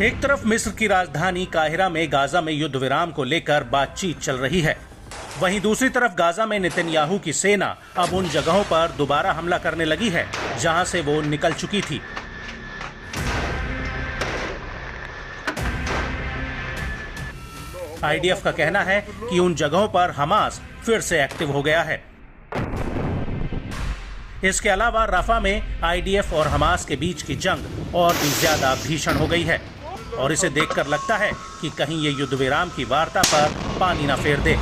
एक तरफ मिस्र की राजधानी काहिरा में गाजा में युद्ध विराम को लेकर बातचीत चल रही है, वहीं दूसरी तरफ गाजा में नेतन्याहू की सेना अब उन जगहों पर दोबारा हमला करने लगी है जहां से वो निकल चुकी थी। आईडीएफ का कहना है कि उन जगहों पर हमास फिर से एक्टिव हो गया है। इसके अलावा रफा में आईडीएफ और हमास के बीच की जंग और भी ज्यादा भीषण हो गई है और इसे देखकर लगता है कि कहीं ये युद्ध विराम की वार्ता पर पानी न फेर दे।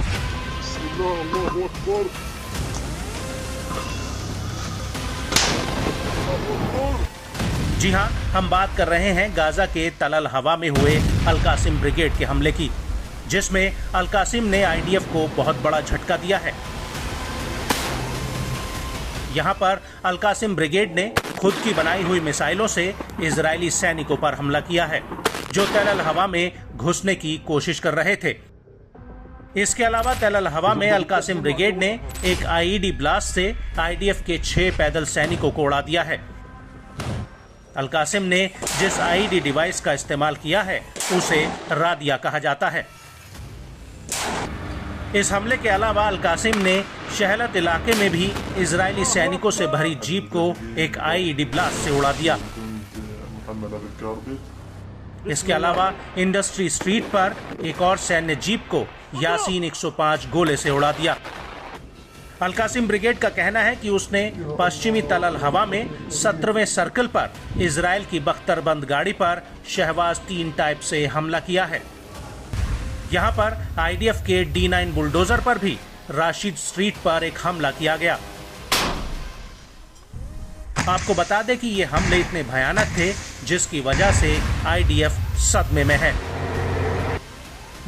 जी हां, हम बात कर रहे हैं गाजा के तल अल हवा में हुए अल कासिम ब्रिगेड के हमले की, जिसमें अल कासिम ने आईडीएफ को बहुत बड़ा झटका दिया है। यहां पर अल कासिम ब्रिगेड ने खुद की बनाई हुई मिसाइलों से इजरायली सैनिकों पर हमला किया है जो तल अल हवा में घुसने की कोशिश कर रहे थे। इसके अलावा तल अल हवा में अल कासिम ब्रिगेड ने एक आईईडी ब्लास्ट से आईडीएफ के 6 पैदल सैनिकों को उड़ा दिया है। अल कासिम ने जिस आईईडी डिवाइस का इस्तेमाल किया है उसे रादिया कहा जाता है। इस हमले के अलावा अल कासिम ने शहलत इलाके में भी इजरायली सैनिकों से भरी जीप को एक आईईडी ब्लास्ट से उड़ा दिया। इसके अलावा इंडस्ट्री स्ट्रीट पर एक और सैन्य जीप को यासीन 105 गोले से उड़ा दिया। अल कासिम ब्रिगेड का कहना है कि उसने पश्चिमी तल अल हवा में 17वें सर्कल पर इजरायल की बख्तरबंद गाड़ी पर शहबाज 3 टाइप से हमला किया है। यहां पर आईडीएफ के D9 बुलडोजर पर भी राशिद स्ट्रीट पर एक हमला किया गया। आपको बता दें कि ये हमले इतने भयानक थे जिसकी वजह से आईडीएफ सदमे में है।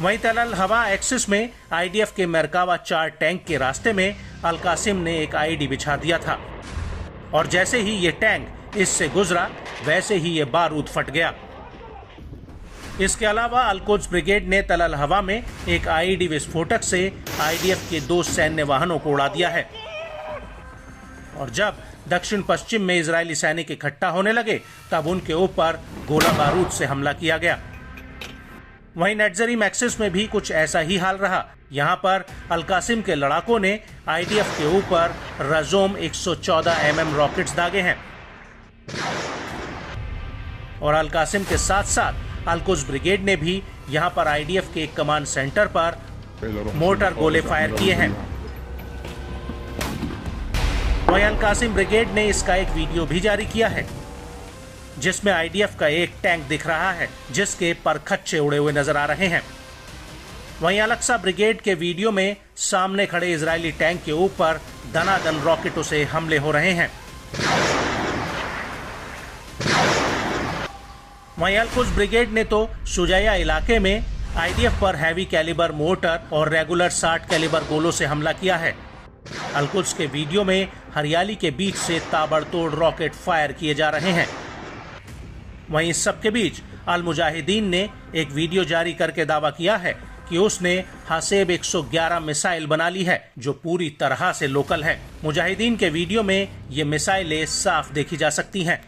वहीं तल अल हवा एक्सिस में आईडीएफ के मरकावा 4 टैंक के रास्ते में अल कासिम ने एक आईडी बिछा दिया था और जैसे ही ये टैंक इससे गुजरा वैसे ही ये बारूद फट गया। इसके अलावा अल कुद्स ब्रिगेड ने तल अल हवा में एक आईईडी विस्फोटक से आईडीएफ के 2 सैन्य वाहनों को उड़ा दिया है और जब दक्षिण पश्चिम में इजरायली सैनिक इकट्ठा होने लगे तब उनके ऊपर गोला बारूद से हमला किया गया। वहीं नेट्जरीम एक्सिस में भी कुछ ऐसा ही हाल रहा। यहां पर अल कासिम के लड़ाकों ने आईडीएफ के ऊपर रजोम 114 mm रॉकेट्स दागे हैं और अल कासिम के साथ साथ अल कुद्स ब्रिगेड ने भी यहां पर आईडीएफ के कमांड सेंटर पर मोर्टार गोले फायर किए हैं। वहीं अल कासिम ब्रिगेड ने इसका एक वीडियो भी जारी किया है जिसमें आईडीएफ का एक टैंक दिख रहा है जिसके परखच्चे उड़े हुए नजर आ रहे हैं। वहीं अल-अक्सा ब्रिगेड के वीडियो में सामने खड़े इजरायली टैंक के ऊपर दनादन रॉकेटों से हमले हो रहे हैं। वहीं अल कुद्स ब्रिगेड ने तो शुजाया इलाके में आईडीएफ पर हैवी कैलिबर मोर्टर और रेगुलर 60 कैलिबर गोलों से हमला किया है। अल कुद्स के वीडियो में हरियाली के बीच से ताबड़तोड़ रॉकेट फायर किए जा रहे हैं। वहीं इस सब के बीच अल मुजाहिदीन ने एक वीडियो जारी करके दावा किया है कि उसने हसेब 111 मिसाइल बना ली है जो पूरी तरह से लोकल है। मुजाहिदीन के वीडियो में ये मिसाइलें साफ देखी जा सकती हैं।